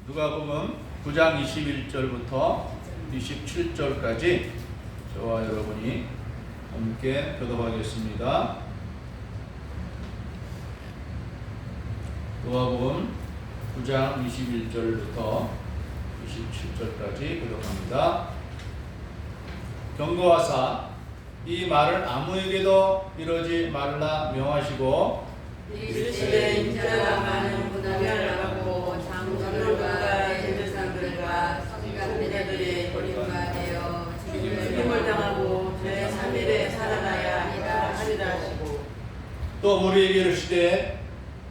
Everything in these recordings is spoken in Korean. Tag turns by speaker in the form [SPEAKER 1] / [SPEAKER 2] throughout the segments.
[SPEAKER 1] 누가복음 9장 21절부터 27절까지 저와 여러분이 함께 교독하겠습니다. 누가복음 9장 21절부터 27절까지 교독합니다. 경고하사 이 말을 아무에게도 이러지 말라 명하시고
[SPEAKER 2] 이 시대에 인자가 많은 분하여라고 장로들과 제사장들과 선지자들이 버림받아 죽임을 당하고 제3일에 살아나야 하리라 하시고
[SPEAKER 1] 또 우리에게 이르시되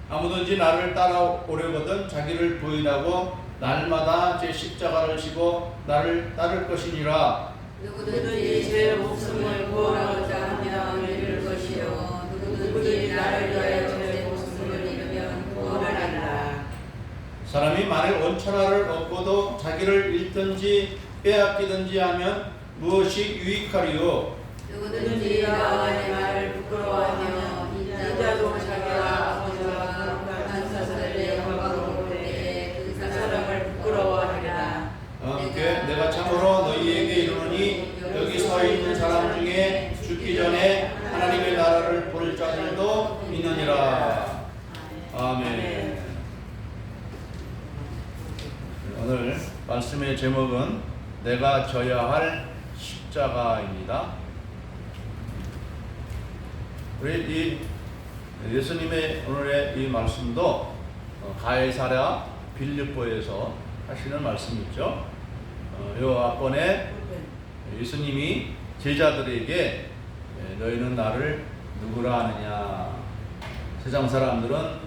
[SPEAKER 1] 아무든지 나를 따라오려거든 자기를 부인하고 날마다 제 십자가를 지고 나를 따를 것이니라.
[SPEAKER 2] 누구든지 제 목숨을 구원하고자 하면 잃을 것이요 누구든지 나를 위하여 제 목숨을 잃으면 구원하리라.
[SPEAKER 1] 사람이 만일 온천하를 얻고도 자기를 잃든지 빼앗기든지 하면 무엇이 유익하리요?
[SPEAKER 2] 누구든지 나와 내 말을 부끄러워하며 인자도 자기와 아버지와 거룩한 사사들의 영광으로 올 때에 그 사람을 부끄러워하리라.
[SPEAKER 1] 내가 참으로 너희에게 이르노니 여기 서 있는 사람 중에 죽기 전에 하나님의 나라를 볼 자들도 있느니라. 아멘. 오늘 말씀의 제목은 내가 져야 할 십자가입니다. 우리 이 예수님의 오늘의 이 말씀도 가이사랴 빌립보에서 하시는 말씀이죠. 요 앞번에 예수님이 제자들에게 너희는 나를 누구라 하느냐, 세상 사람들은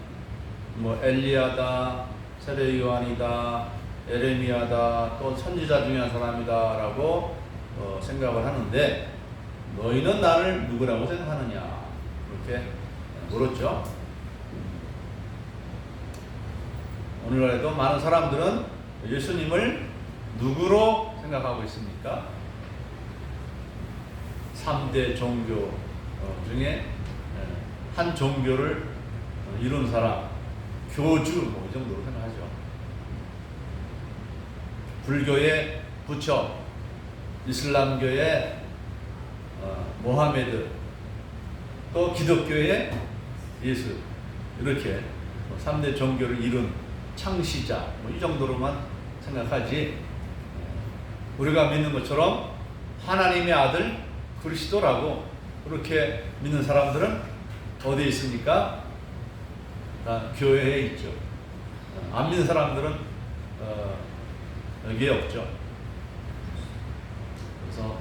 [SPEAKER 1] 뭐 엘리야다, 세례 요한이다, 에레미야다, 또 선지자 중에 한 사람이다라고 생각을 하는데 너희는 나를 누구라고 생각하느냐 이렇게 물었죠. 오늘날에도 많은 사람들은 예수님을 누구로 생각하고 있습니까? 3대 종교 중에 한 종교를 이룬 사람, 교주 뭐 이 정도로 생각하죠. 불교의 부처, 이슬람교의 모하메드, 또 기독교의 예수, 이렇게 3대 종교를 이룬 창시자 뭐 이 정도로만 생각하지, 우리가 믿는 것처럼 하나님의 아들 그리스도라고 그렇게 믿는 사람들은 어디에 있습니까? 교회에 있죠. 안 믿는 사람들은 여기에 없죠. 그래서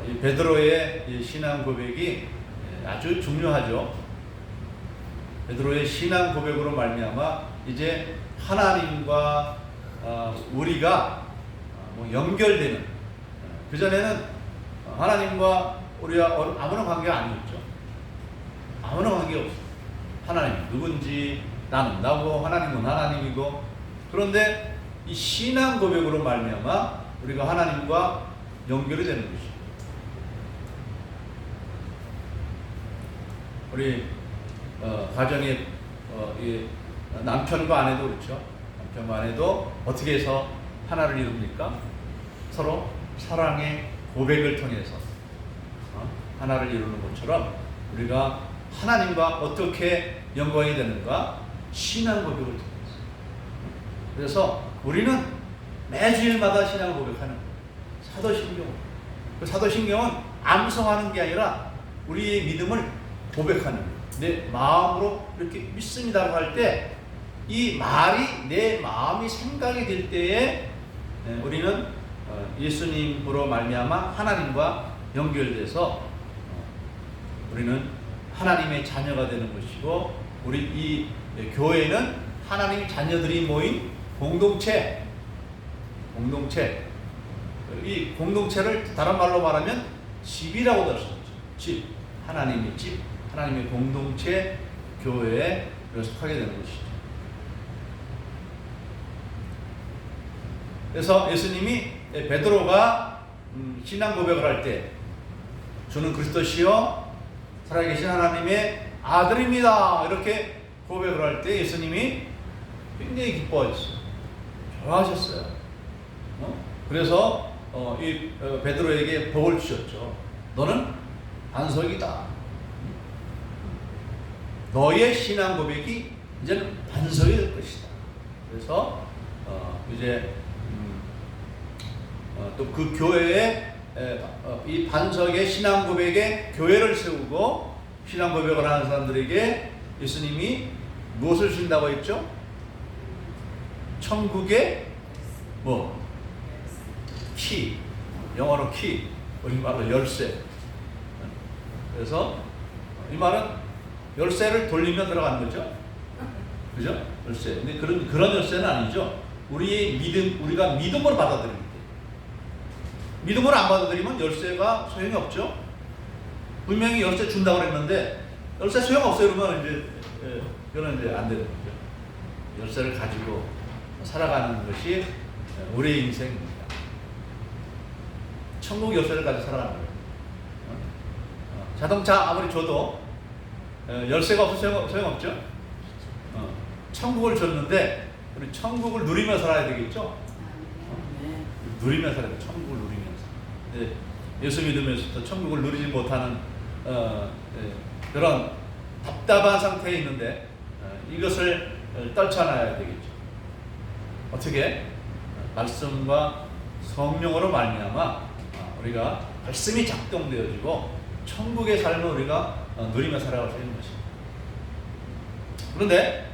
[SPEAKER 1] 이 베드로의 이 신앙 고백이 아주 중요하죠. 베드로의 신앙 고백으로 말미암아 이제 하나님과 우리가 연결되는, 그전에는 하나님과 우리와 아무런 관계가 아니었죠. 아무런 관계 없어. 하나님 누군지 나는 나고 하나님은 하나님이고, 그런데 이 신앙 고백으로 말미암아 우리가 하나님과 연결이 되는 것이죠. 우리 가정의 이 남편과 아내도 그렇죠. 남편과 아내도 어떻게 해서 하나를 이룹니까? 서로 사랑의 고백을 통해서 하나를 이루는 것처럼 우리가 하나님과 어떻게 연관이 되는가? 신앙 고백을 통해서. 그래서 우리는 매주일마다 신앙 고백하는 거예요. 사도신경. 그 사도신경은 암송하는 게 아니라 우리의 믿음을 고백하는 거예요. 내 마음으로 이렇게 믿습니다라고 할 때 이 말이 내 마음이 생각이 될 때에 우리는 예수님으로 말미암아 하나님과 연결돼서 우리는 하나님의 자녀가 되는 것이고, 우리 이 교회는 하나님의 자녀들이 모인 공동체. 이 공동체를 다른 말로 말하면 집이라고 할 수 있죠. 집, 하나님의 집, 하나님의 공동체, 교회에 속하게 되는 것이죠. 그래서 예수님이 베드로가 신앙 고백을 할 때 주는 그리스도시요 살아계신 하나님의 아들입니다 이렇게 고백을 할 때 예수님이 굉장히 기뻐하셨어요. 좋아하셨어요. 그래서 베드로에게 복을 주셨죠. 너는 반석이다. 너의 신앙 고백이 이제는 반석이 될 것이다. 그래서 이제 또 그 교회에 이 반석의 신앙 고백에 교회를 세우고 신앙 고백을 하는 사람들에게 예수님이 무엇을 주신다고 했죠? 천국의 키, 영어로 키, 우리말로 열쇠. 그래서 이 말은 열쇠를 돌리면 들어가는 거죠. 그죠? 열쇠. 근데 그런 열쇠는 아니죠. 우리가 믿음으로 받아들입니다. 믿음으로 안 받아들이면 열쇠가 소용이 없죠. 분명히 열쇠 준다고 그랬는데 열쇠 소용 없어요. 그러면 이거는 이제 안 되는 거죠. 열쇠를 가지고 살아가는 것이 우리의 인생입니다. 천국 열쇠를 가지고 살아가는 거예요. 자동차 아무리 줘도 열쇠가 없어서 소용없죠. 천국을 줬는데 우리 천국을 누리며 살아야 되겠죠. 누리며 살아야 돼요. 천국을 누리면서. 네, 예수 믿으면서도 천국을 누리지 못하는 그런 답답한 상태에 있는데 이것을 떨쳐놔야 되겠죠. 어떻게? 말씀과 성령으로 말미암아 우리가 말씀이 작동되어지고 천국의 삶을 우리가 누리며 살아갈 수 있는 것입니다. 그런데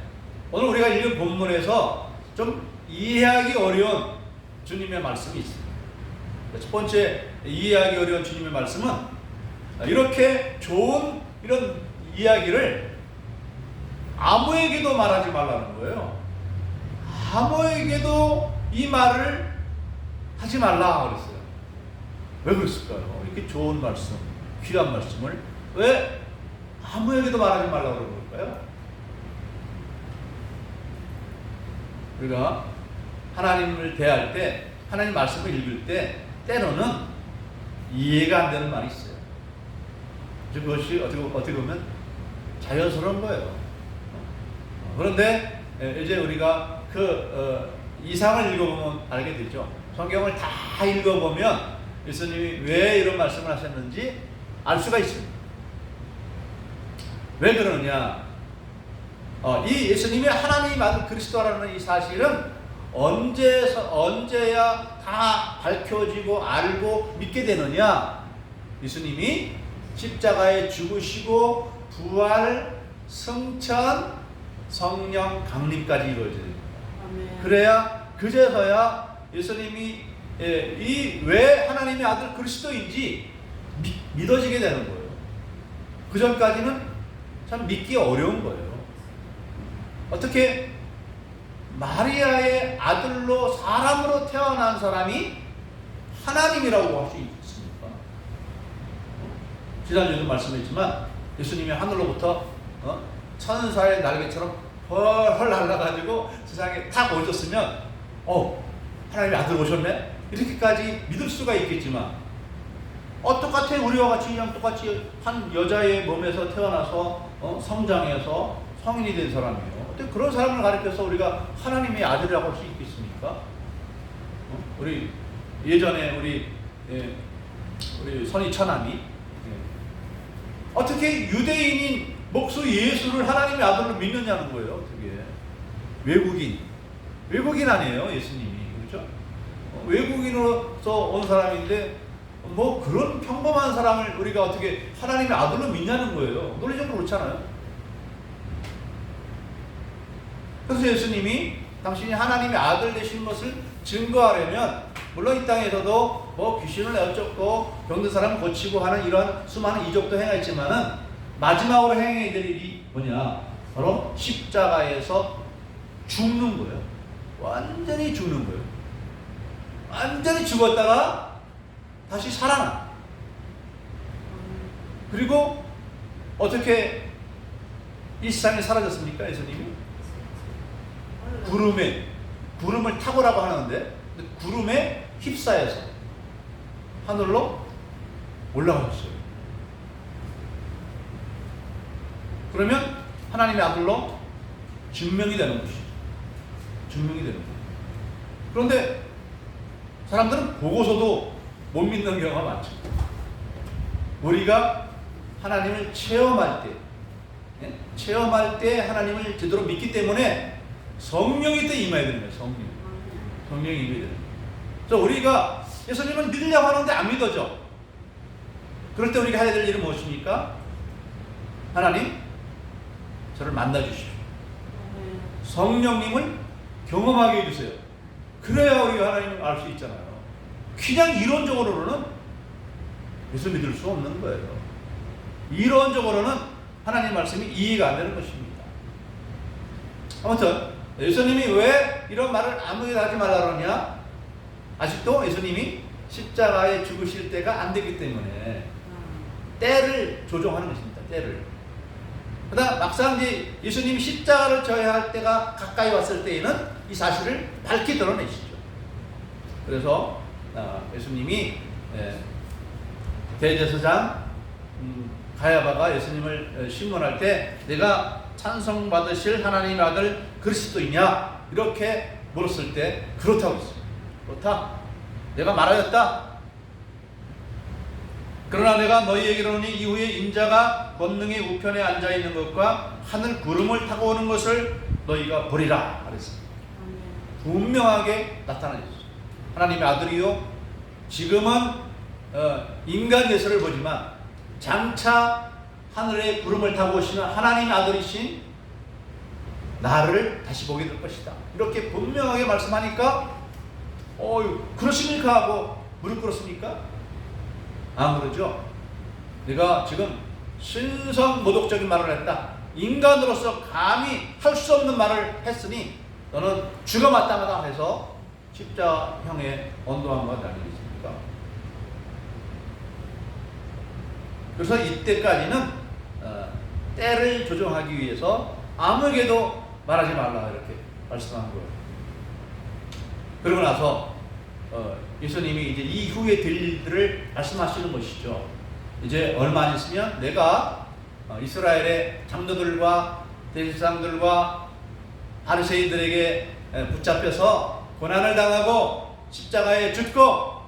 [SPEAKER 1] 오늘 우리가 읽은 본문에서 좀 이해하기 어려운 주님의 말씀이 있습니다. 첫 번째 이해하기 어려운 주님의 말씀은 이렇게 좋은 이런 이야기를 아무에게도 말하지 말라는 거예요. 아무에게도 이 말을 하지 말라 그랬어요. 왜 그랬을까요? 이렇게 좋은 말씀, 귀한 말씀을 왜 아무에게도 말하지 말라고 그런 걸까요? 우리가 하나님을 대할 때, 하나님 말씀을 읽을 때 때로는 이해가 안 되는 말이 있어요. 그것이 어떻게 보면 자연스러운 거예요. 그런데 이제 우리가 이상을 읽어보면 알게 되죠. 성경을 다 읽어보면 예수님이 왜 이런 말씀을 하셨는지 알 수가 있습니다. 왜 그러느냐? 이 예수님이 하나님의 아들 그리스도라는 이 사실은 언제야 다 밝혀지고 알고 믿게 되느냐? 예수님이 십자가에 죽으시고 부활, 승천, 성령 강림까지 이루어져야 됩니다. 그래야 그제서야 예수님이 왜 하나님의 아들 그리스도인지 믿어지게 되는 거예요. 그 전까지는 참 믿기 어려운 거예요. 어떻게 마리아의 아들로 사람으로 태어난 사람이 하나님이라고 할 수 있습니까? 지난주에도 말씀했지만 예수님이 하늘로부터 천사의 날개처럼 헐헐 날아가지고 세상에 탁 오셨으면 하나님의 아들 오셨네? 이렇게까지 믿을 수가 있겠지만 똑같아. 우리와 같이 그냥 똑같이 한 여자의 몸에서 태어나서 성장해서 성인이 된 사람이에요. 어떻게 그런 사람을 가리켜서 우리가 하나님의 아들이라고 할 수 있겠습니까? 우리 예전에 우리 선희 처남이 어떻게 유대인인 목수 예수를 하나님의 아들로 믿느냐는 거예요. 어떻게 외국인 아니에요 예수님이. 그렇죠? 외국인으로서 온 사람인데 뭐 그런 평범한 사람을 우리가 어떻게 하나님의 아들로 믿냐는 거예요. 논리적으로 그렇잖아요. 그래서 예수님이 당신이 하나님의 아들 되신 것을 증거하려면 물론 이 땅에서도 뭐 귀신을 내쫓고 병든 사람을 고치고 하는 이러한 수많은 이적도 행했지만은 마지막으로 행해야 될 일이 뭐냐? 바로 십자가에서 죽는 거예요. 완전히 죽는 거예요. 완전히 죽었다가 다시 살아나. 그리고 어떻게 이 세상에 사라졌습니까? 예수님이? 구름을 타고라고 하는데 구름에 휩싸여서 하늘로 올라가셨어요. 그러면 하나님의 아들로 증명이 되는 것이죠. 증명이 되는 거예요. 그런데 사람들은 보고서도 못 믿는 경우가 많죠. 우리가 하나님을 체험할 때 하나님을 제대로 믿기 때문에 성령이 때 임해야 되는 거예요. 성령이 임해야 되는 거예요. 그래서 우리가 예수님을 믿으려고 하는데 안 믿어져. 그럴 때 우리가 해야 될 일은 무엇입니까? 하나님, 저를 만나주십시오. 성령님을 경험하게 해주세요. 그래야 우리가 하나님을 알 수 있잖아요. 그냥 이론적으로는 예수 믿을 수 없는 거예요. 이론적으로는 하나님 말씀이 이해가 안 되는 것입니다. 아무튼 예수님이 왜 이런 말을 아무에도 하지 말라 그러냐? 아직도 예수님이 십자가에 죽으실 때가 안 되기 때문에 때를 조종하는 것입니다. 때를. 그러나 막상 이제 예수님이 십자가를 져야 할 때가 가까이 왔을 때에는 이 사실을 밝히 드러내시죠. 그래서 예수님이 대제사장 가야바가 예수님을 신문할 때 내가 찬송받으실 하나님의 아들 그리스도이냐 이렇게 물었을 때 그렇다고 했어요. 그렇다. 내가 말하였다. 그러나 내가 너희에게 이르노니 이후에 인자가 권능의 우편에 앉아있는 것과 하늘 구름을 타고 오는 것을 너희가 보리라 그랬습니다. 분명하게 나타나셨어요. 하나님의 아들이요 지금은 인간 예수를 보지만 장차 하늘의 구름을 타고 오시는 하나님의 아들이신 나를 다시 보게 될 것이다. 이렇게 분명하게 말씀하니까 그러십니까? 하고 무릎 꿇었습니까? 안 그러죠. 내가 지금 신성모독적인 말을 했다. 인간으로서 감히 할 수 없는 말을 했으니 너는 죽어 마땅하다 해서 십자형의 언도함과 달리겠습니까? 그래서 이때까지는 때를 조정하기 위해서 아무에게도 말하지 말라 이렇게 말씀한 거예요. 그러고 나서 예수님이 이제 이후에 될 일들을 말씀하시는 것이죠. 이제 얼마 안 있으면 내가 이스라엘의 장로들과 대제사장들과 바리새인들에게 붙잡혀서 고난을 당하고 십자가에 죽고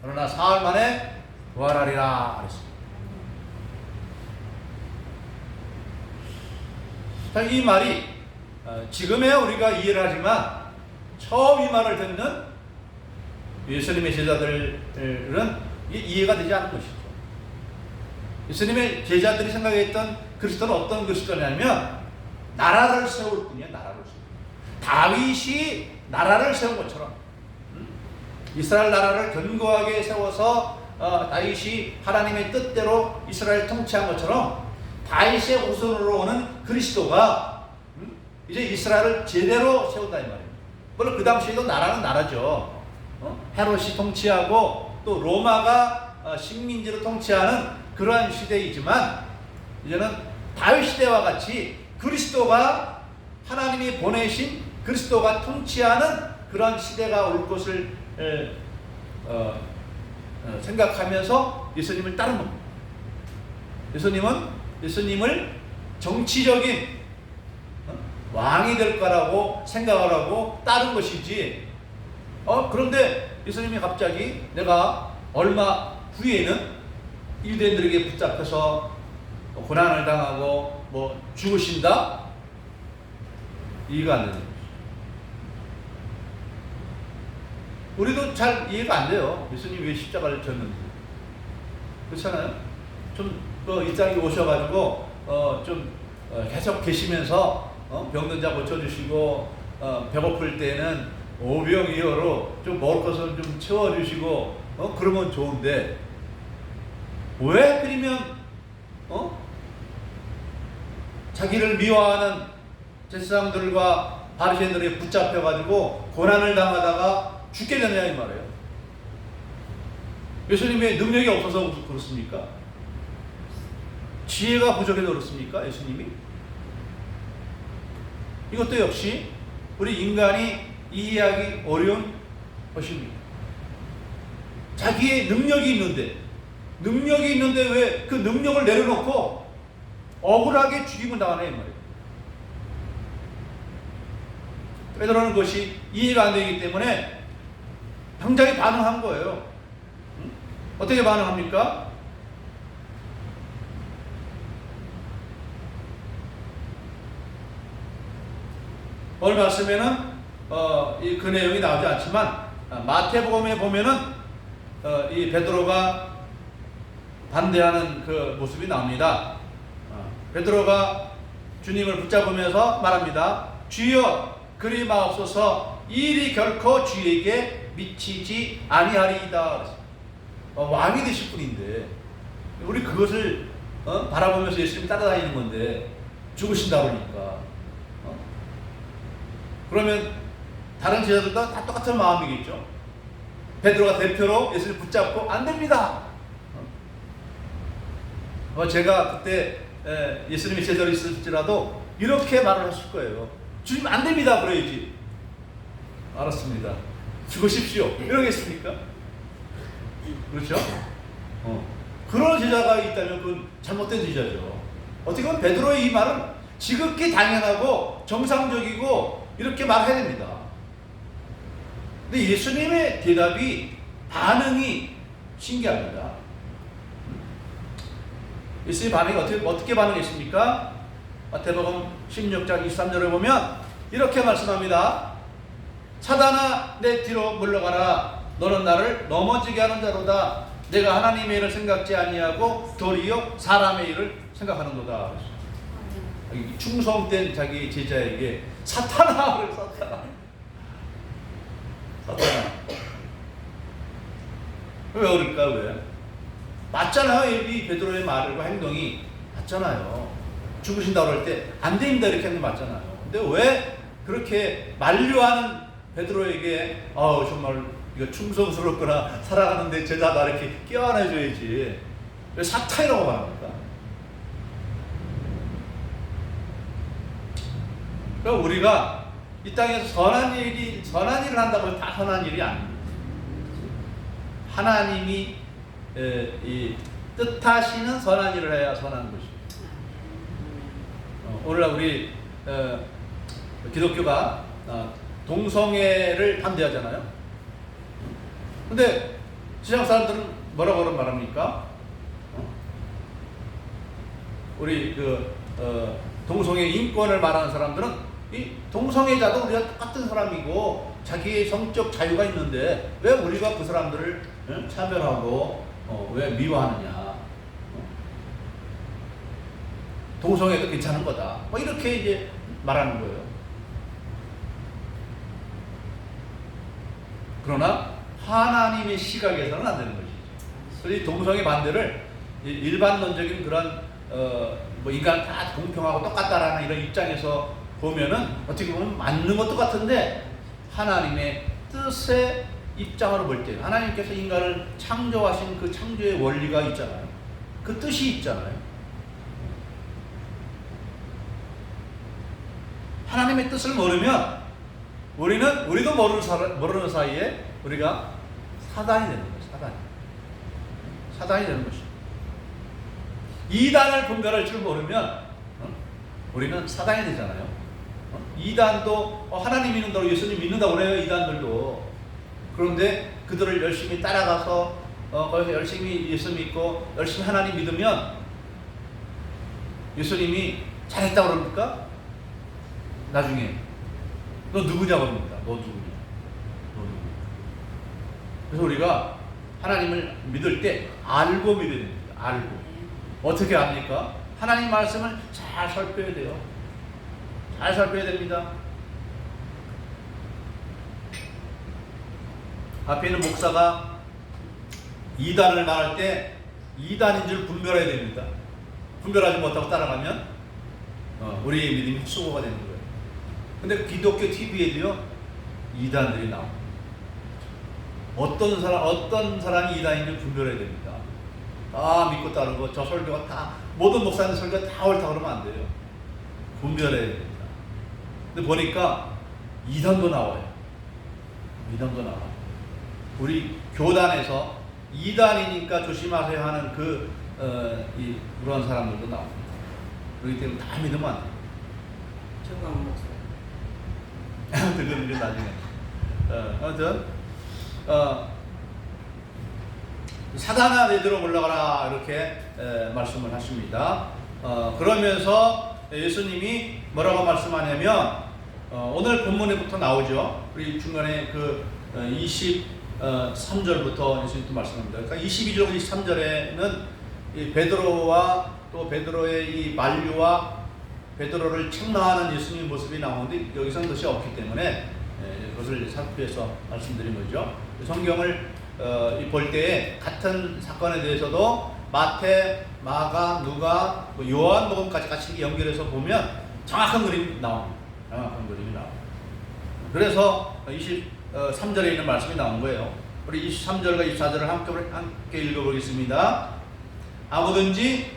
[SPEAKER 1] 그러나 사흘 만에 부활하리라 그랬습니다. 자, 이 말이 지금에야 우리가 이해를 하지만 처음 이 말을 듣는 예수님의 제자들은 이해가 되지 않은 것이죠. 예수님의 제자들이 생각했던 그리스도는 어떤 그리스도냐면 나라를 세울 뿐이야. 나라를 세울. 다윗이 나라를 세운 것처럼 이스라엘 나라를 견고하게 세워서 다윗이 하나님의 뜻대로 이스라엘 통치한 것처럼 다윗의 후손으로 오는 그리스도가 이제 이스라엘을 제대로 세운다 이 말이에요. 물론 그 당시에도 나라는 나라죠. 헤롯이 통치하고 또 로마가 식민지로 통치하는 그러한 시대이지만 이제는 다윗 시대와 같이 그리스도가 하나님이 보내신 그리스도가 통치하는 그런 시대가 올 것을 생각하면서 예수님을 따른 겁니다. 예수님을 정치적인 왕이 될 거라고 생각을 하고 따른 것이지. 그런데 예수님이 갑자기 내가 얼마 후에는 유대인들에게 붙잡혀서 고난을 당하고 죽으신다? 이해가 안 되는 거죠. 우리도 잘 이해가 안 돼요. 예수님이 왜 십자가를 졌는지. 그렇잖아요? 좀 이 땅에 오셔가지고 좀 계속 계시면서 병든 자 고쳐주시고 배고플 때는 오병이어로 좀 먹을 것을 좀 채워주시고 그러면 좋은데 왜 하필이면 자기를 미워하는 제사장들과 바리새인들에게 붙잡혀가지고 고난을 당하다가 죽게 되느냐 이 말이에요. 예수님의 능력이 없어서 그렇습니까? 지혜가 부족해서 그렇습니까? 예수님이? 이것도 역시 우리 인간이 이해하기 어려운 것입니다. 자기의 능력이 있는데 왜 그 능력을 내려놓고 억울하게 죽임을 당하네 이 말이에요. 베드로는 그것이 이해가 안 되기 때문에 당장에 반응한 거예요. 어떻게 반응합니까? 오늘 말씀에는 그 내용이 나오지 않지만 마태복음에 보면은 이 베드로가 반대하는 그 모습이 나옵니다. 베드로가 주님을 붙잡으면서 말합니다. 주여 그리 마옵소서 이 일이 결코 주에게 미치지 아니하리이다. 왕이 되실 분인데 우리 그것을 바라보면서 예수님이 따라다니는 건데 죽으신다 그러니까 그러면 다른 제자들도 다 똑같은 마음이겠죠. 베드로가 대표로 예수님을 붙잡고 안 됩니다. 제가 그때 예수님이 제자로 있을지라도 이렇게 말을 하실 거예요. 주님 안 됩니다 그래야지. 알았습니다. 죽으십시오. 이러겠습니까? 그렇죠? 그런 제자가 있다면 그건 잘못된 제자죠. 어떻게 보면 베드로의 이 말은 지극히 당연하고 정상적이고 이렇게 말해야 됩니다. 근데 예수님의 대답이 반응이 신기합니다. 예수님의 반응이 어떻게 반응했습니까? 마태복음 16장 23절을 보면 이렇게 말씀합니다. 사단아 내 뒤로 물러가라. 너는 나를 넘어지게 하는 자로다. 내가 하나님의 일을 생각지 아니하고 도리어 사람의 일을 생각하는도다. 충성된 자기 제자에게 사탄아 그래 사탄아. 왜 그럴까? 왜? 맞잖아요. 이 베드로의 말과 행동이 맞잖아요. 죽으신다고 그럴 때 안 됩니다 이렇게 하는 게 맞잖아요. 근데 왜 그렇게 만류하는 베드로에게 정말 이거 충성스럽거나 살아가는데 제자가 이렇게 껴안아줘야지 왜 사탄이라고 말합니까? 그럼 우리가 이 땅에서 선한 일을 한다고 해서 다 선한 일이 아닙니다. 하나님이 이 뜻하시는 선한 일을 해야 선한 것입니다. 오늘날 우리 기독교가 동성애를 반대하잖아요. 근데 세상 사람들은 뭐라고 말합니까? 우리 동성애 인권을 말하는 사람들은 이 동성애자도 우리가 똑같은 사람이고 자기의 성적 자유가 있는데 왜 우리가 그 사람들을 차별하고 왜 미워하느냐? 동성애도 괜찮은 거다. 이렇게 이제 말하는 거예요. 그러나 하나님의 시각에서는 안 되는 것이죠. 그래서 이 동성애 반대를 일반론적인 그런 인간 다 공평하고 똑같다라는 이런 입장에서 보면은 어떻게 보면 맞는 것도 같은데 하나님의 뜻의 입장으로 볼 때 하나님께서 인간을 창조하신 그 창조의 원리가 있잖아요. 그 뜻이 있잖아요. 하나님의 뜻을 모르면 우리도 모르는 사이에 우리가 사단이 되는 거예요. 사단이 되는 것이죠. 이단을 분별할 줄 모르면 우리는 사단이 되잖아요. 이단도 하나님 믿는다고 예수님 믿는다고 그래요. 이단들도. 그런데 그들을 열심히 따라가서 거기서 열심히 예수 믿고 열심히 하나님 믿으면 예수님이 잘했다고 그럽니까? 나중에 너 누구냐고 그럽니다. 너 누구냐? 그래서 우리가 하나님을 믿을 때 알고 믿어야 됩니다. 알고. 어떻게 압니까? 하나님 말씀을 잘 살펴야 돼요. 잘 살펴야 됩니다. 앞에 있는 목사가 이단을 말할 때 이단인 줄 분별해야 됩니다. 분별하지 못하고 따라가면 우리의 믿음이 헛수고가 되는 거예요. 근데 기독교 TV에도요 이단들이 나옵니다. 어떤 사람이 이단인 줄 분별해야 됩니다. 믿고 따르고 저 설교가 다 모든 목사님 설교가 다 옳다 그러면 안 돼요. 분별해야 됩니다. 근데 보니까 이단도 나와요. 이단도 나와. 우리 교단에서 이단이니까 조심하세요 하는 그런 사람들도 나옵니다. 그렇기 때문에 다 믿으면 안 돼요.
[SPEAKER 2] 정강 목사.
[SPEAKER 1] 그건 이제 나중에. 아무튼 사단아 너희들은 올라가라 이렇게 말씀을 하십니다. 그러면서 예수님이 뭐라고 말씀하냐면 오늘 본문에부터 나오죠. 우리 중간에 그 23절부터 예수님 또 말씀합니다. 그러니까 22절 23절에는 이 베드로와 또 베드로의 이 만류와 베드로를 책망하는 예수님의 모습이 나오는데 여기서는 그것이 없기 때문에 그것을 살펴서 말씀드린 거죠. 성경을 볼 때에 같은 사건에 대해서도 마태, 마가, 누가, 요한복음까지 같이 연결해서 보면 정확한 그림이 나옵니다. 정확한 그림이 나옵니다. 그래서 23절에 있는 말씀이 나온 거예요. 우리 23절과 24절을 함께 읽어보겠습니다. 아무든지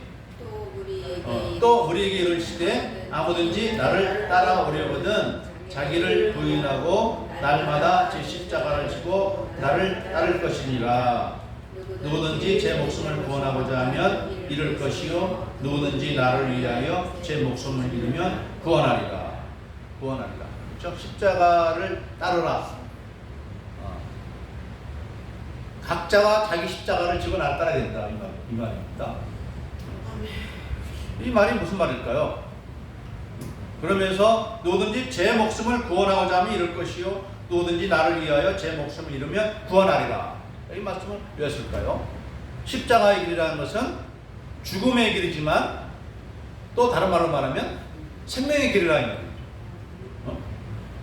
[SPEAKER 1] 또 우리에게 이르시되 아무든지 나를 따라오려거든 자기를 부인하고 날마다 제 십자가를 지고 나를 따를 것이니라. 누구든지 제 목숨을 구원하고자 하면 잃을 것이요 누구든지 나를 위하여 제 목숨을 잃으면 구원하리라. 구원하리라. 그렇죠? 십자가를 따르라. 각자가 자기 십자가를 지고 나를 따라야 된다 이 말입니다. 이 말이 무슨 말일까요? 그러면서 누구든지 제 목숨을 구원하고자 하면 잃을 것이요 누구든지 나를 위하여 제 목숨을 잃으면 구원하리라. 이 말씀을 왜 했을까요? 십자가의 길이라는 것은 죽음의 길이지만 또 다른 말로 말하면 생명의 길이라는 말이죠.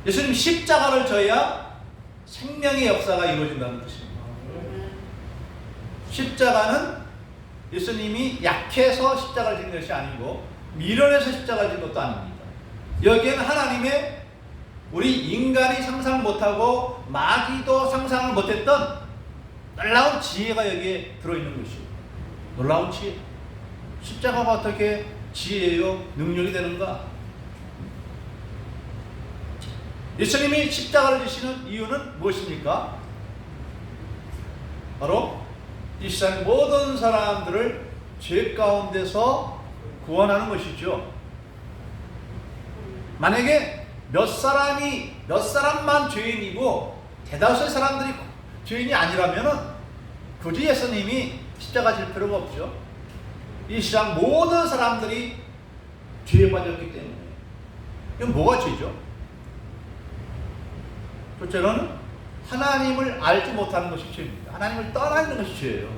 [SPEAKER 1] 예수님 십자가를 져야 생명의 역사가 이루어진다는 뜻입니다. 십자가는 예수님이 약해서 십자가를 진 것이 아니고 미련해서 십자가를 진 것도 아닙니다. 여기에는 하나님의 우리 인간이 상상 못하고 마귀도 상상을 못했던 놀라운 지혜가 여기에 들어있는 것이요. 놀라운 지혜. 십자가가 어떻게 지혜요 능력이 되는가? 예수님이 십자가를 지시는 이유는 무엇입니까? 바로 이 세상 모든 사람들을 죄 가운데서 구원하는 것이죠. 만약에 몇 사람만 죄인이고 대다수의 사람들이 죄인이 아니라면은 굳이 예수님이 십자가 질 필요가 없죠. 이 세상 모든 사람들이 죄에 빠졌기 때문에. 이건 뭐가 죄죠? 첫째로는 하나님을 알지 못하는 것이 죄입니다. 하나님을 떠나 있는 것이 죄예요.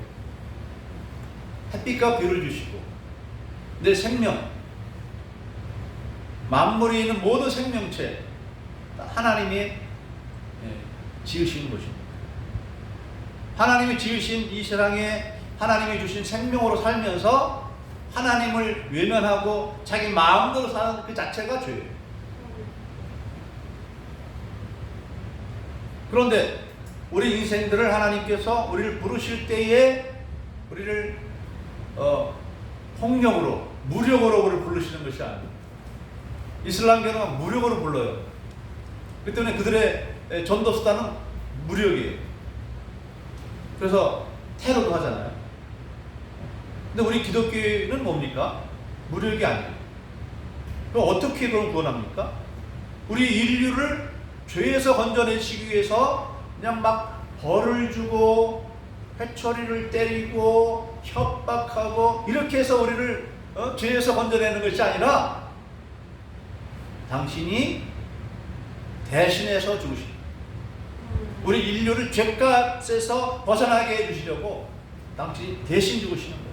[SPEAKER 1] 햇빛과 비를 주시고 내 생명, 만물에 있는 모든 생명체 하나님이 지으신 것입니다. 하나님이 지으신 이 세상에 하나님이 주신 생명으로 살면서 하나님을 외면하고 자기 마음대로 사는 그 자체가 죄예요. 그런데 우리 인생들을 하나님께서 우리를 부르실 때에 우리를 폭력으로, 무력으로 우리를 부르시는 것이 아닙니다. 이슬람교는 무력으로 불러요. 그 때문에 그들의 전도 수단은 무력이에요. 그래서 테러도 하잖아요. 근데 우리 기독교는 뭡니까? 무력이 아니에요. 그럼 어떻게 그럼 구원합니까? 우리 인류를 죄에서 건져내시기 위해서 그냥 막 벌을 주고 회초리를 때리고 협박하고 이렇게 해서 우리를 죄에서 건져내는 것이 아니라 당신이 대신해서 죽으신 우리 인류를 죄값에서 벗어나게 해주시려고 당신이 대신 죽으시는 거예요.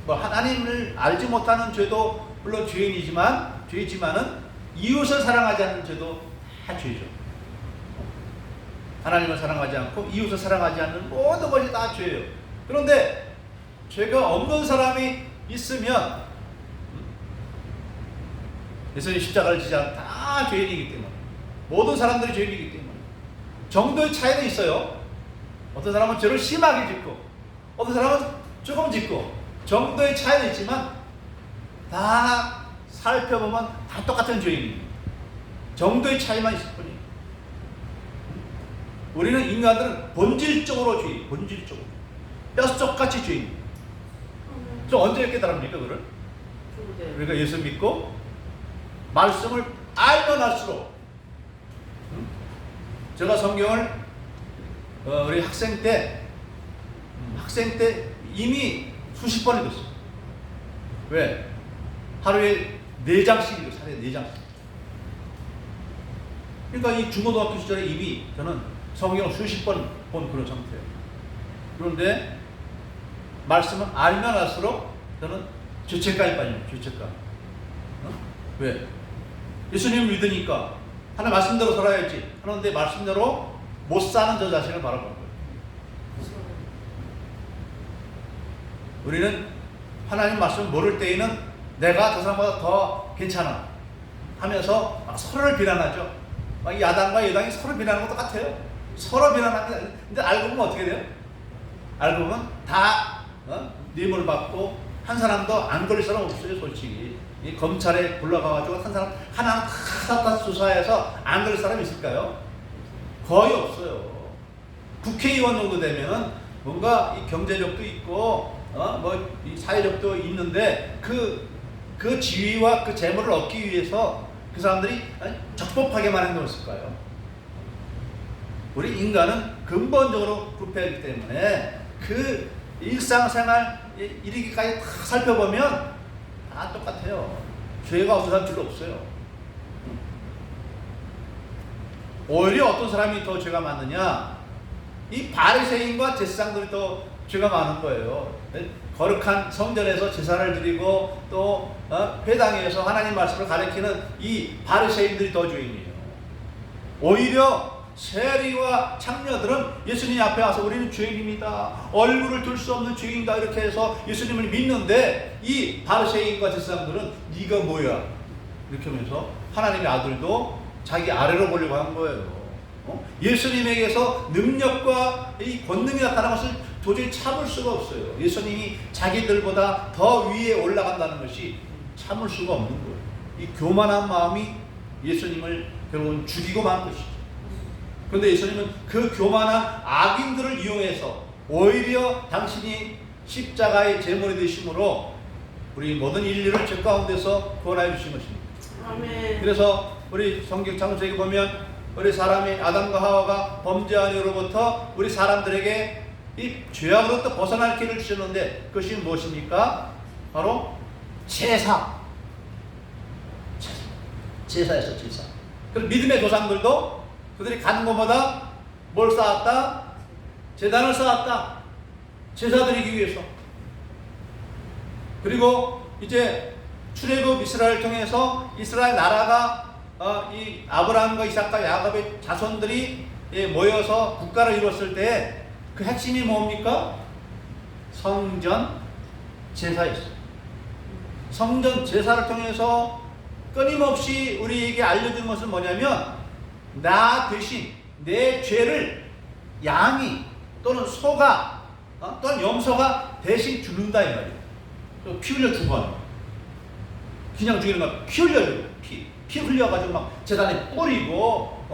[SPEAKER 1] 뭐 하나님을 알지 못하는 죄도 물론 죄지만은 이웃을 사랑하지 않는 죄도 다 죄죠. 하나님을 사랑하지 않고 이웃을 사랑하지 않는 모든 것이 다 죄예요. 그런데 죄가 없는 사람이 있으면 예수님 십자가를 지지 않는 다 죄인이기 때문에 모든 사람들이 죄인이기 때문에 정도의 차이는 있어요. 어떤 사람은 죄를 심하게 짓고 어떤 사람은 조금 짓고 정도의 차이는 있지만 다 살펴보면 다 똑같은 죄인입니다. 정도의 차이만 있을 뿐이에요. 우리는 인간들은 본질적으로 죄인, 본질적으로 뼛속같이 죄인입니다. 좀 언제 깨달습니까 그를? 우리가 예수 믿고 말씀을 알면 알수록 제가 성경을 우리 학생 때 이미 수십 번 읽었어요. 왜? 하루에 4장씩 읽어요. 하루에 4장씩. 그러니까 이 중고등학교 시절에 이미 저는 성경을 수십 번 본 그런 상태예요. 그런데 말씀을 알면 알수록 저는 죄책감이 빠져요. 죄책감. 왜? 예수님을 믿으니까 하나님 말씀대로 살아야지 하는데 말씀대로 못 사는 저 자신을 바라보는 거예요. 우리는 하나님 말씀을 모를 때에는 내가 저 사람보다 더 괜찮아 하면서 막 서로를 비난하죠. 막 야당과 여당이 서로 비난하는 것 똑같아요. 서로 비난하는 게, 근데 알고 보면 어떻게 돼요? 알고 보면 다 뇌물 받고 한 사람도 안 걸릴 사람 없어요. 솔직히 이 검찰에 불러가가지고 한 사람 하나 다 수사해서 안 걸릴 사람이 있을까요? 거의 없어요. 국회의원 정도 되면은 뭔가 이 경제력도 있고 뭐 이 사회력도 있는데 그 지위와 그 재물을 얻기 위해서 그 사람들이 적법하게만 행동했을까요? 우리 인간은 근본적으로 부패하기 때문에 그 일상생활 이르기까지 다 살펴보면 다 똑같아요. 죄가 없는 사람 별로 없어요. 오히려 어떤 사람이 더 죄가 많느냐? 이 바리새인과 제사장들이 더 죄가 많은 거예요. 거룩한 성전에서 제사를 드리고 또 회당에서 하나님 말씀을 가르치는 이 바리새인들이 더 죄인이에요. 오히려 세리와 창녀들은 예수님 앞에 와서 우리는 죄인입니다. 얼굴을 들 수 없는 죄인이다 이렇게 해서 예수님을 믿는데 이 바리새인과 제사장들은 네가 뭐야? 이렇게 하면서 하나님의 아들도 자기 아래로 보려고 한 거예요. 예수님에게서 능력과 이 권능이 나타나는 것을 도저히 참을 수가 없어요. 예수님이 자기들보다 더 위에 올라간다는 것이 참을 수가 없는 거예요. 이 교만한 마음이 예수님을 결국은 죽이고 만 것이죠. 그런데 예수님은 그 교만한 악인들을 이용해서 오히려 당신이 십자가의 제물이 되심으로 우리 모든 인류를 죄 가운데서 구원하여 주신 것입니다.
[SPEAKER 2] 아멘.
[SPEAKER 1] 그래서 우리 성경 창세기 보면 우리 사람이 아담과 하와가 범죄한 이후로부터 우리 사람들에게 이 죄악으로부터 벗어날 길을 주셨는데 그것이 무엇입니까? 바로 제사. 제사였어, 제사. 그리고 믿음의 조상들도 그들이 가는 곳마다 뭘 쌓았다? 제단을 쌓았다. 제사 드리기 위해서. 그리고 이제 출애굽 이스라엘을 통해서 이스라엘 나라가 이 아브라함과 이삭과 야곱의 자손들이 모여서 국가를 이뤘을 때 그 핵심이 뭡니까? 성전 제사였어요. 성전 제사를 통해서 끊임없이 우리에게 알려준 것은 뭐냐면 나 대신 내 죄를 양이 또는 소가 또는 염소가 대신 죽는다 이 말이에요. 피 흘려 죽어. 그냥 죽이는 거 피 흘려요. 피 흘려가지고 막 제단에 뿌리고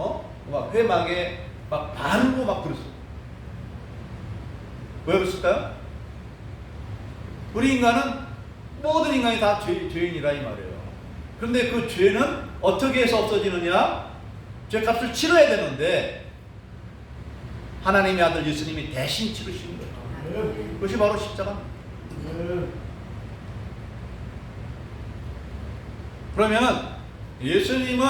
[SPEAKER 1] 막 회막에 막 바르고 막 그랬어요. 왜 그랬을까요? 우리 인간은 모든 인간이 다 죄인이라 이 말이에요. 그런데 그 죄는 어떻게 해서 없어지느냐? 죄값을 치러야 되는데 하나님의 아들 예수님이 대신 치르시는 거예요. 그것이 바로 십자가입니다. 그러면 예수님은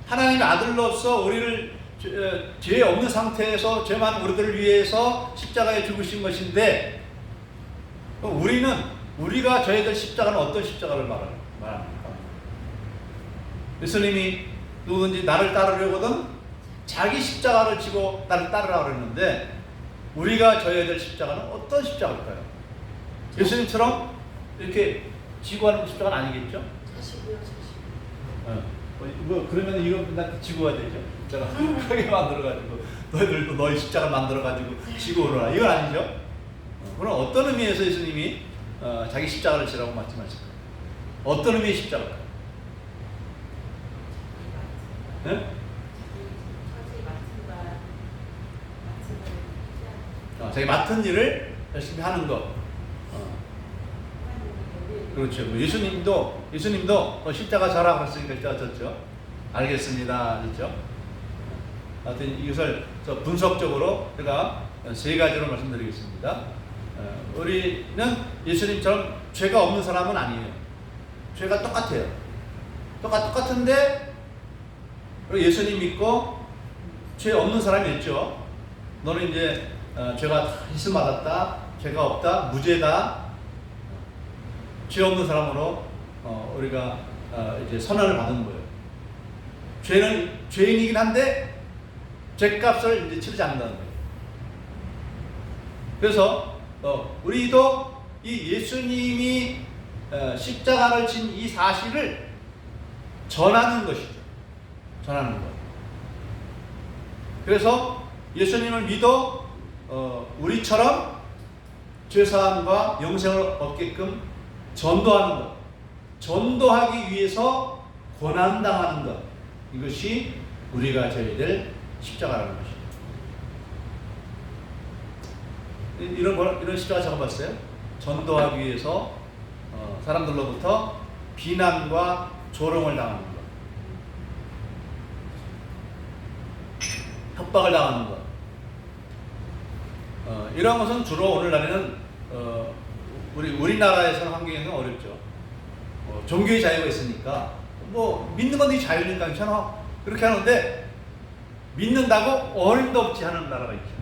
[SPEAKER 1] 하나님의 아들로서 우리를 죄 없는 상태에서 죄 많은 우리들을 위해서 십자가에 죽으신 것인데 우리가 져야 될 십자가는 어떤 십자가를 말합니까? 예수님이 누구든지 나를 따르려거든 자기 십자가를 지고 나를 따르라고 그랬는데 우리가 져야 될 십자가는 어떤 십자가일까요? 예수님처럼 이렇게 지고 하는 십자가는 아니겠죠?
[SPEAKER 2] 자식이요, 자식.
[SPEAKER 1] 그러면 이거 나 지고 가야 되죠? 제가 크게 만들어가지고 너희들도 너희 십자가를 만들어가지고 지고 오라 이건 아니죠? 그럼 어떤 의미에서 예수님이 자기 십자가를 지라고 말씀하실까요? 어떤 의미의 십자가일까요? 네? 자기 맡은 일을 열심히 하는 것. 그렇죠. 예수님도 십자가 져라 그랬으니까 졌죠. 알겠습니다. 그렇죠? 하여튼 이것을 분석적으로 제가 세 가지로 말씀드리겠습니다. 우리는 예수님처럼 죄가 없는 사람은 아니에요. 죄가 똑같아요. 똑같은데 예수님 믿고 죄 없는 사람이 있죠. 너는 이제 죄가 다 있음 받았다, 죄가 없다, 무죄다. 죄 없는 사람으로 우리가 이제 선언을 받은 거예요. 죄는 죄인이긴 한데 죄값을 이제 치르지 않는다는 거예요. 그래서 우리도 이 예수님이 십자가를 진 이 사실을 전하는 것이죠. 전하는 것. 그래서 예수님을 믿어 우리처럼 죄사함과 영생을 얻게끔 전도하는 것. 전도하기 위해서 고난당하는 것. 이것이 우리가 져야 될 십자가라는 것입니다. 이런 십자가 적어봤어요? 전도하기 위해서 사람들로부터 비난과 조롱을 당하는 것, 협박을 당하는 것. 이런 것은 주로 오늘날에는 우리나라에서는 환경에서는 어렵죠. 종교의 자유가 있으니까 믿는 건 네 자유니까 괜찮아 그렇게 하는데 믿는다고 어림도 없지 하는 나라가 있죠.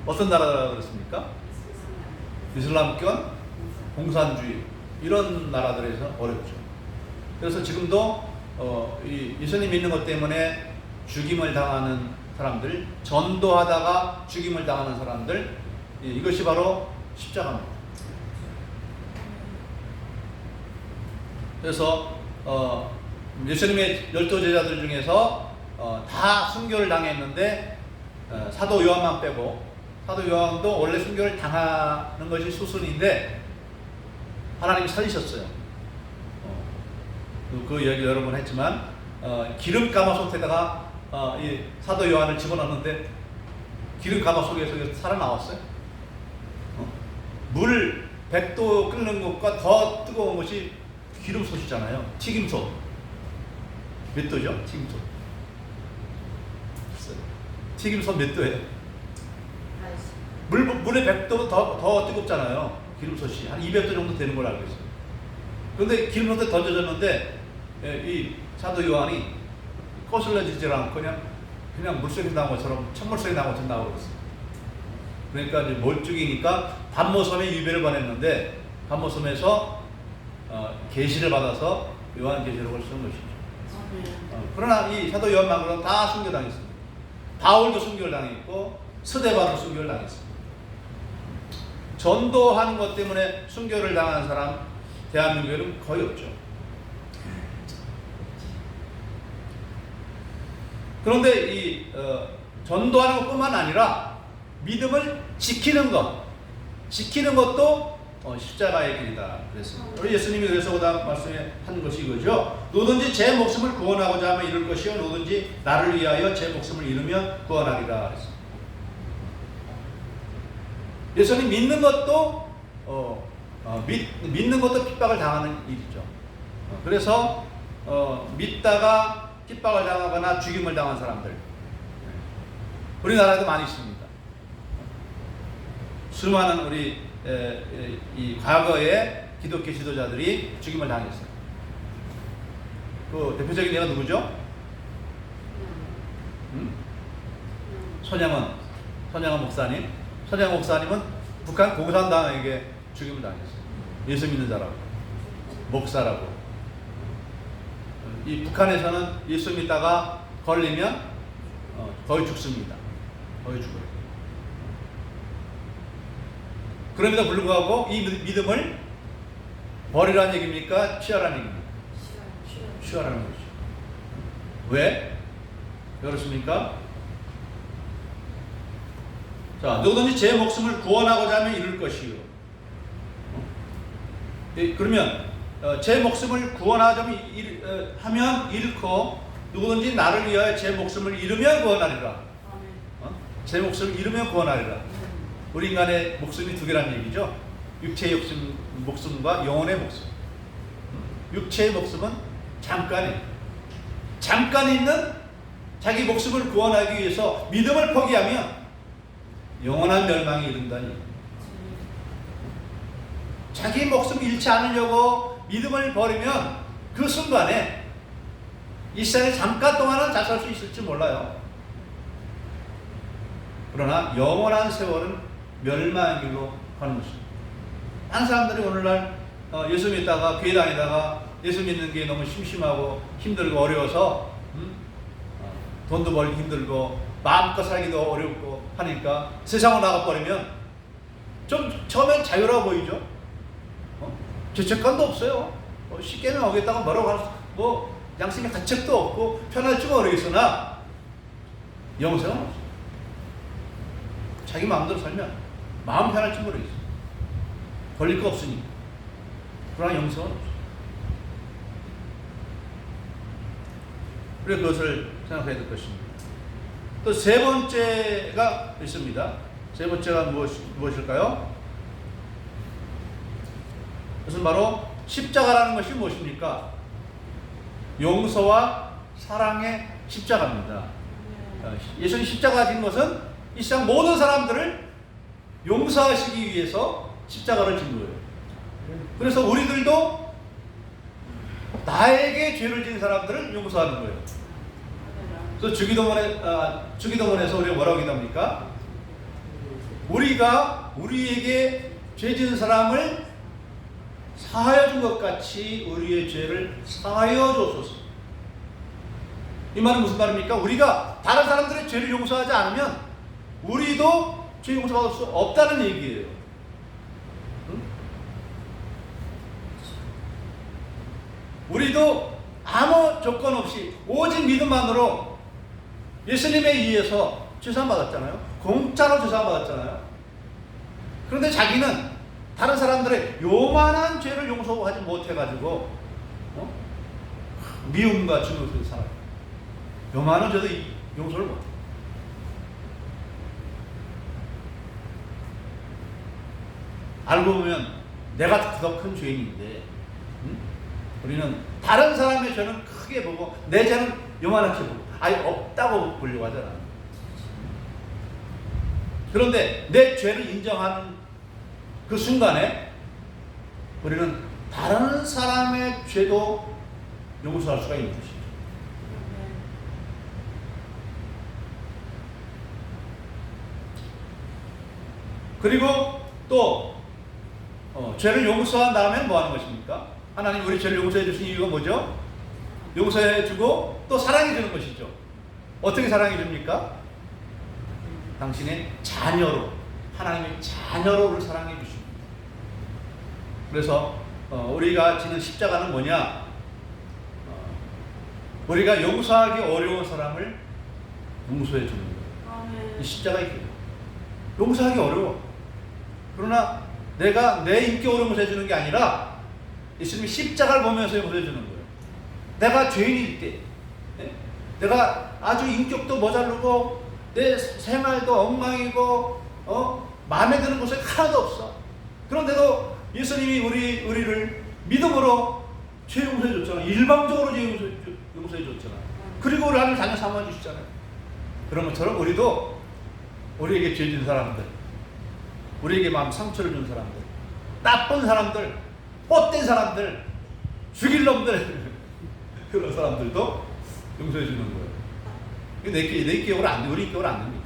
[SPEAKER 1] 어떤 나라가 그렇습니까? 이슬람권, 공산주의 이런 나라들에서 어렵죠. 그래서 지금도 예수님 믿는 것 때문에 죽임을 당하는 사람들, 전도하다가 죽임을 당하는 사람들, 이것이 바로 십자가입니다. 그래서 예수님의 12제자들 중에서 다 순교를 당했는데 사도 요한만 빼고, 사도 요한도 원래 순교를 당하는 것이 수순인데 하나님이 살리셨어요. 그 이야기 여러 번 했지만 기름 가마솥에다가 이 사도 요한을 집어넣었는데 기름 가마솥에서 살아나왔어요. 물 100도 끓는 것과 더 뜨거운 것이 기름솥이잖아요. 튀김솥. 몇 도죠? 튀김솥. 튀김솥 몇 도예요? 물의 100도보다 더 뜨겁잖아요. 기름솥이 한 200도 정도 되는 걸로 알고 있어요. 그런데 기름솥에 던져졌는데 이 사도 요한이 거슬러지질 않고 그냥 물속에 나온 것처럼 찬물속에 나온 것처럼 나오고 있어요. 그러니까 이제 멀쭉이니까 반모섬에 유배를 보냈는데 반모섬에서 계시를 받아서 요한 계시록을 쓴 것이죠. 그러나 이 사도 요한만으로는 다 순교당했습니다. 바울도 순교를 당했고 스데반도 순교를 당했습니다. 전도하는 것 때문에 순교를 당한 사람 대한민국에는 거의 없죠. 그런데 이 전도하는 것뿐만 아니라 믿음을 지키는 것도 십자가의 길이다 그랬습니다. 우리 예수님이 그래서 그다음 말씀에 한 것이 이거죠. 누구든지 제 목숨을 구원하고자 하면 잃을 것이요 누구든지 나를 위하여 제 목숨을 잃으면 구원하리라 그랬습니다. 예수님 믿는 것도 믿는 것도 핍박을 당하는 일이죠. 그래서 믿다가 핍박을 당하거나 죽임을 당한 사람들 우리나라에도 많이 있습니다. 수많은 우리 이 과거의 기독교 지도자들이 죽임을 당했어요. 그 대표적인 예가 누구죠? 손양원 목사님. 손양원 목사님은 북한 공산당에게 죽임을 당했어요. 예수 믿는 자라고, 목사라고. 이 북한에서는 예수 믿다가 걸리면 거의 죽습니다. 거의 죽어요. 그럼에도 불구하고 이 믿음을 버리라는 얘기입니까? 취하라는 얘기입니까? 취하라는 거죠. 왜? 그렇습니까? 자, 누구든지 제 목숨을 구원하고자 하면 잃을 것이요. 그러면 제 목숨을 구원하자 하면 잃고 누구든지 나를 위하여 제 목숨을 잃으면 구원하리라. 제 목숨을 잃으면 구원하리라. 우리 인간의 목숨이 두 개라는 얘기죠. 육체의 목숨과 영혼의 목숨. 육체의 목숨은 잠깐 있는 자기 목숨을 구원하기 위해서 믿음을 포기하면 영원한 멸망에 이른다니. 자기 목숨 잃지 않으려고 믿음을 버리면 그 순간에 이 세상에 잠깐 동안은 잘 살 수 있을지 몰라요. 그러나 영원한 세월은 멸망의 길로 가는 것입니다. 많은 사람들이 오늘날 예수 믿다가 교회 다니다가 예수 믿는 게 너무 심심하고 힘들고 어려워서 돈도 벌기 힘들고 마음껏 살기도 어렵고 하니까 세상으로 나가버리면 좀 처음엔 자유로워 보이죠. 죄책감도 없어요. 쉽게는 오겠다고 뭐라고 할 수, 양심의 가책도 없고 편할지 모르겠으나 영생은 없어요. 자기 마음대로 살면 마음 편할지 모르겠어요. 걸릴 거 없으니. 그러나 영생은 없어요. 우리가 그것을 생각해야 될 것입니다. 또 세 번째가 있습니다. 세 번째가 무엇일까요? 그것은 바로 십자가라는 것이 무엇입니까? 용서와 사랑의 십자가입니다. 예수님 십자가 진 것은 이 세상 모든 사람들을 용서하시기 위해서 십자가를 진 거예요. 그래서 우리들도 나에게 죄를 지은 사람들을 용서하는 거예요. 그래서 주기도문에서 우리가 뭐라고 기도합니까? 우리가 우리에게 죄 지은 사람을 사하여 준 것 같이 우리의 죄를 사하여 줬소서. 이 말은 무슨 말입니까? 우리가 다른 사람들의 죄를 용서하지 않으면 우리도 죄 용서받을 수 없다는 얘기예요. 응? 우리도 아무 조건 없이 오직 믿음만으로 예수님에 의해서 죄사함 받았잖아요. 공짜로 죄사함 받았잖아요. 그런데 자기는 다른 사람들의 요만한 죄를 용서하지 못해가지고 미움과 증오 속에 살아요. 요만한 죄도 용서를 못해요. 알고 보면 내가 더 큰 죄인인데 우리는 다른 사람의 죄는 크게 보고 내 죄는 요만하게 보고 아예 없다고 보려고 하잖아. 그런데 내 죄를 인정하는 그 순간에 우리는 다른 사람의 죄도 용서할 수가 있는 것이죠. 그리고 또 죄를 용서한 다음에 뭐 하는 것입니까? 하나님 우리 죄를 용서해 주신 이유가 뭐죠? 용서해 주고 또 사랑해 주는 것이죠. 어떻게 사랑해 줍니까? 당신의 자녀로, 하나님의 자녀로 우리를 사랑해 주십니다. 그래서 우리가 지는 십자가는 뭐냐? 우리가 용서하기 어려운 사람을 용서해 주는 거예요. 이 십자가 있거든요. 용서하기 어려워. 그러나 내가 내 인격으로 용서해 주는 게 아니라 예수님이 십자가를 보면서 용서해 주는 거예요. 내가 죄인일 때, 내가 아주 인격도 모자르고 내 생활도 엉망이고 마음에 드는 것이 하나도 없어. 그런데도 예수님이 우리를 믿음으로 죄 용서해 줬잖아. 일방적으로 죄 용서해 줬잖아. 그리고 우리 하나님 자녀 삼아 주시잖아요. 그런 것처럼 우리도 우리에게 죄 진 사람들, 우리에게 마음 상처를 준 사람들, 나쁜 사람들, 헛된 사람들, 죽일 놈들 그런 사람들도 용서해 주는 거예요. 내 기억으로 안 돼. 우리 기억으로 안 됩니다.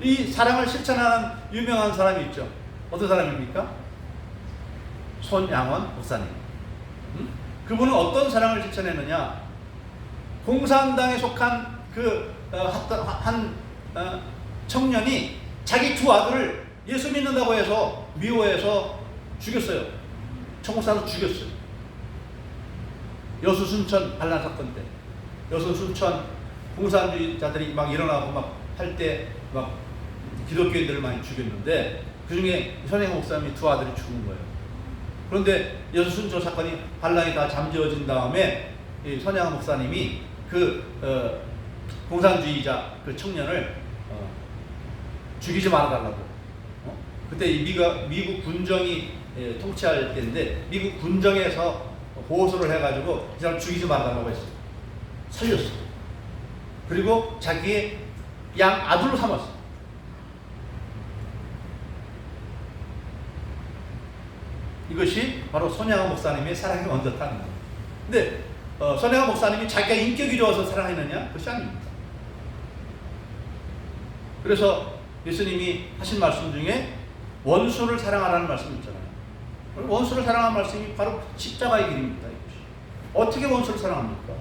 [SPEAKER 1] 이 사랑을 실천하는 유명한 사람이 있죠. 어떤 사람입니까? 손양원 목사님. 그분은 어떤 사랑을 실천했느냐? 공산당에 속한 한 청년이 자기 두 아들을 예수 믿는다고 해서 미워해서 죽였어요. 총사로 죽였어요. 여수 순천 반란 사건 때 여수 순천 공산주의자들이 막 일어나고 막 할 때 막 기독교인들을 많이 죽였는데 그 중에 손양원 목사님이 두 아들이 죽은 거예요. 그런데 여수 순천 사건이 반란이 다 잠재워진 다음에 이 손양원 목사님이 공산주의자 그 청년을 죽이지 말아달라고. 그때 미국 군정이 통치할 때인데 미국 군정에서 보호소를 해가지고 이 사람 죽이지 말아달라고 했어요. 살렸어. 그리고 자기의 양 아들로 삼았어요. 이것이 바로 손양아 목사님의 사랑의 원더타는 거예요. 근데 손양아 목사님이 자기가 인격이 좋아서 사랑했느냐? 그것이 아닙니다. 그래서 예수님이 하신 말씀 중에 원수를 사랑하라는 말씀이 있잖아요. 원수를 사랑하는 말씀이 바로 십자가의 길입니다. 어떻게 원수를 사랑합니까?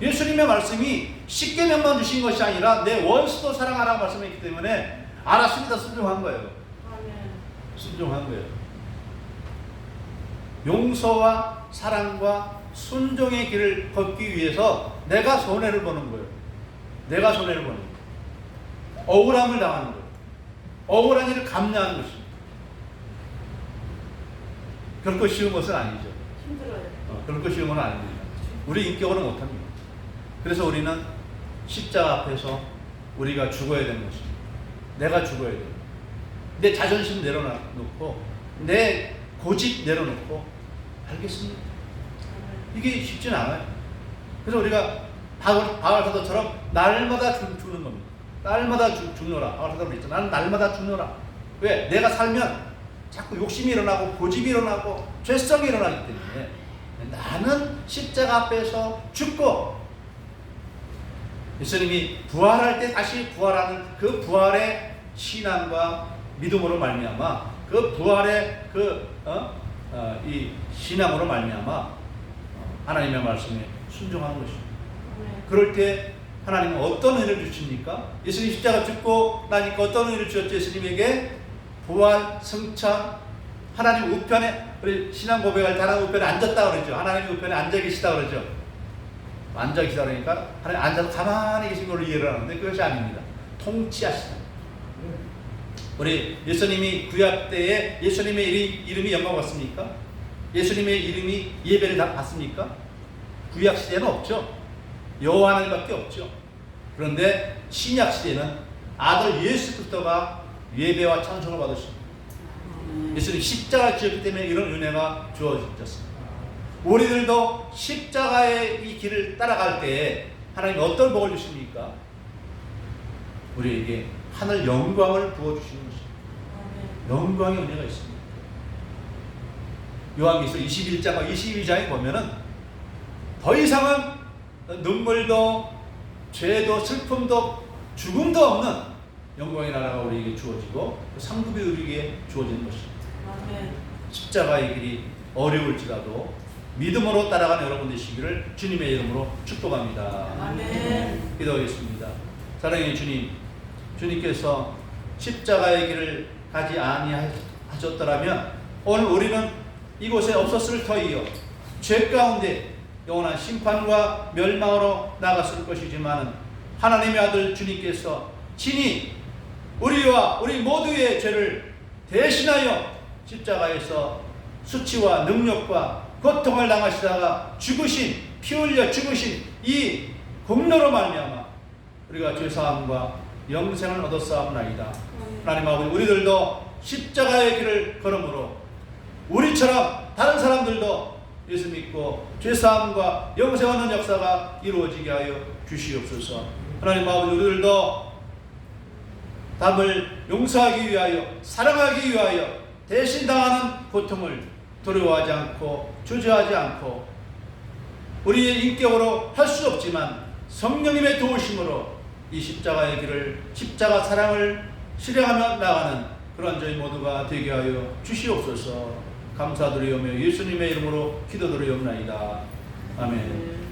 [SPEAKER 1] 예수님의 말씀이 십계명만 주신 것이 아니라 내 원수도 사랑하라는 말씀이 있기 때문에 알았습니다. 순종한 거예요. 순종한 거예요. 용서와 사랑과 순종의 길을 걷기 위해서 내가 손해를 보는 거예요. 내가 손해를 보는 거예요. 억울함을 당하는 거예요. 억울한 일을 감내하는 것입니다. 결코 쉬운 것은 아니죠.
[SPEAKER 2] 힘들어요.
[SPEAKER 1] 결코 쉬운 건 아닙니다. 우리 인격으로 못합니다. 그래서 우리는 십자가 앞에서 우리가 죽어야 되는 것입니다. 내가 죽어야 돼요. 내 자존심 내려놓고 내 고집 내려놓고 알겠습니다. 이게 쉽진 않아요. 그래서 우리가 바울 사도처럼 날마다 죽는 겁니다. 날마다 죽노라. 바울 사도로 있죠. 나는 날마다 죽노라. 왜? 내가 살면 자꾸 욕심이 일어나고 고집이 일어나고 죄성이 일어나기 때문에 나는 십자가 앞에서 죽고 예수님이 부활할 때 다시 부활하는 그 부활의 신앙과 믿음으로 말미암아 그 부활의 이 신앙으로 말미암아 하나님의 말씀에 순종하는 것입니다. 그럴 때 하나님은 어떤 은혜를 주십니까? 예수님 십자가 죽고 나니까 어떤 은혜를 주셨죠? 예수님에게 부활, 승천, 하나님 우편에 우리 신앙 고백할 때 하나님 우편에 앉았다 그러죠. 하나님 우편에 앉아 계시다 그러죠. 앉아 계시다 그러니까 하나님 앉아서 가만히 계신 걸로 이해를 하는데 그것이 아닙니다. 통치하시다. 우리 예수님이 구약 때에 예수님의 이름이 영광 받습니까? 예수님의 이름이 예배를 다 받습니까? 구약 시대는 없죠. 여호와 하나님밖에 없죠. 그런데 신약 시대는 아들 예수 그리스도가 예배와 찬송을 받으십니다. 예수님 십자가를 지었기 때문에 이런 은혜가 주어졌습니다. 우리들도 십자가의 이 길을 따라갈 때에 하나님 어떤 복을 주십니까? 우리에게 하늘 영광을 부어주시는 것입니다. 영광의 은혜가 있습니다. 요한계시록 21장과 22장에 보면은 더 이상은 눈물도 죄도 슬픔도 죽음도 없는 영광의 나라가 우리에게 주어지고 상급이 우리에게 주어지는 것입니다. 십자가의 길이 어려울지라도 믿음으로 따라가는 여러분 되시기를 주님의 이름으로 축복합니다.
[SPEAKER 2] 아멘.
[SPEAKER 1] 기도하겠습니다. 사랑의 주님, 주님께서 십자가의 길을 가지 아니하셨더라면 오늘 우리는 이곳에 없었을 터이요 죄 가운데 영원한 심판과 멸망으로 나갔을 것이지만 하나님의 아들 주님께서 친히 우리와 우리 모두의 죄를 대신하여 십자가에서 수치와 능력과 고통을 당하시다가 죽으신, 피 흘려 죽으신 이 공로로 말미암아 우리가 죄사함과 영생을 얻었사옵나이다. 하나님 아버지, 우리들도 십자가의 길을 걸음으로 우리처럼 다른 사람들도 예수 믿고 죄사함과 영생 얻는 역사가 이루어지게 하여 주시옵소서. 하나님 아버지, 우리들도 답을 용서하기 위하여 사랑하기 위하여 대신 당하는 고통을 두려워하지 않고 주저하지 않고 우리의 인격으로 할 수 없지만 성령님의 도우심으로 이 십자가의 길을 십자가 사랑을 실행하며 나가는 그런 저희 모두가 되게 하여 주시옵소서. 감사드리오며 예수님의 이름으로 기도드리옵나이다. 아멘.